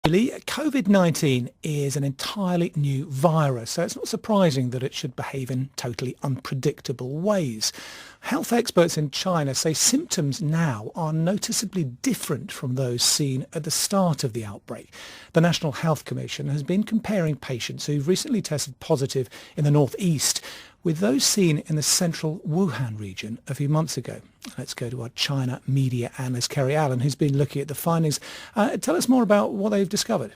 Really, COVID-19 is an entirely new virus, so it's not surprising that it should behave in totally unpredictable ways. Health experts in China say symptoms now are noticeably different from those seen at the start of the outbreak. The National Health Commission has been comparing patients who've recently tested positive in the northeast with those seen in the central Wuhan region a few months ago. Let's go to our China media analyst, Kerry Allen, who's been looking at the findings. Tell us more about what they've discovered.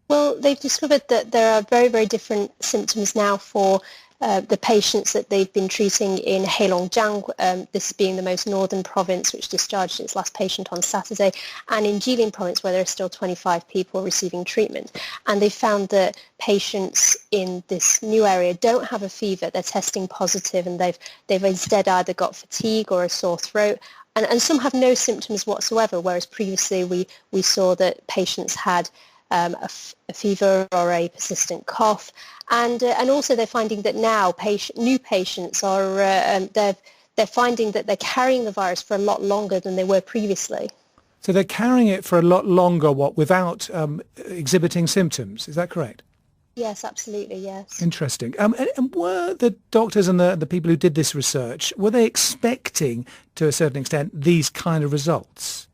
Well, they've discovered that there are very, very different symptoms now for the patients that they've been treating in Heilongjiang, this being the most northern province, which discharged its last patient on Saturday, and in Jilin province, where there are still 25 people receiving treatment. And they found that patients in this new area don't have a fever, they're testing positive, and they've instead either got fatigue or a sore throat. And some have no symptoms whatsoever, whereas previously we saw that patients had a fever or a persistent cough, and also they're finding that now new patients are they're finding that they're carrying the virus for a lot longer than they were previously. So they're carrying it for a lot longer, without exhibiting symptoms? Is that correct? Yes, absolutely, yes. Interesting. And were the doctors and the people who did this research, were they expecting, to a certain extent, these kind of results?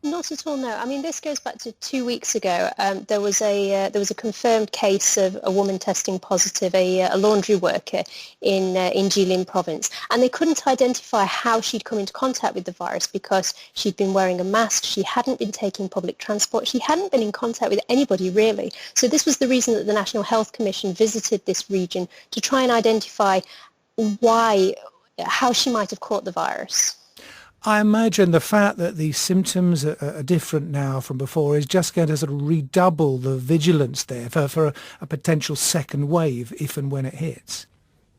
Not at all, no. I mean, this goes back to 2 weeks ago. There was a confirmed case of a woman testing positive, a laundry worker in Jilin province, and they couldn't identify how she'd come into contact with the virus because she'd been wearing a mask, she hadn't been taking public transport, she hadn't been in contact with anybody really. So this was the reason that the National Health Commission visited this region to try and identify how she might have caught the virus. I imagine the fact that the symptoms are different now from before is just going to sort of redouble the vigilance there for a potential second wave if and when it hits.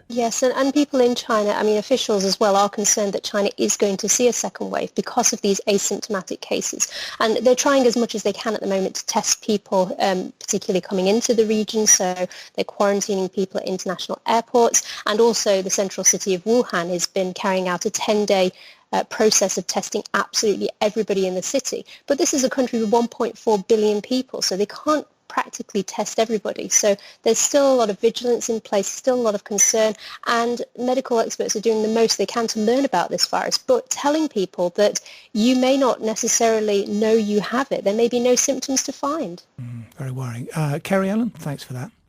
Yes, and people in China, I mean officials as well, are concerned that China is going to see a second wave because of these asymptomatic cases. And they're trying as much as they can at the moment to test people, particularly coming into the region. So they're quarantining people at international airports. And also the central city of Wuhan has been carrying out a 10-day process of testing absolutely everybody in the city. But this is a country with 1.4 billion people, so they can't practically test everybody. So there's still a lot of vigilance in place, still a lot of concern, and medical experts are doing the most they can to learn about this virus, but telling people that you may not necessarily know you have it. There may be no symptoms to find. Very worrying. Kerry Allen, thanks for that.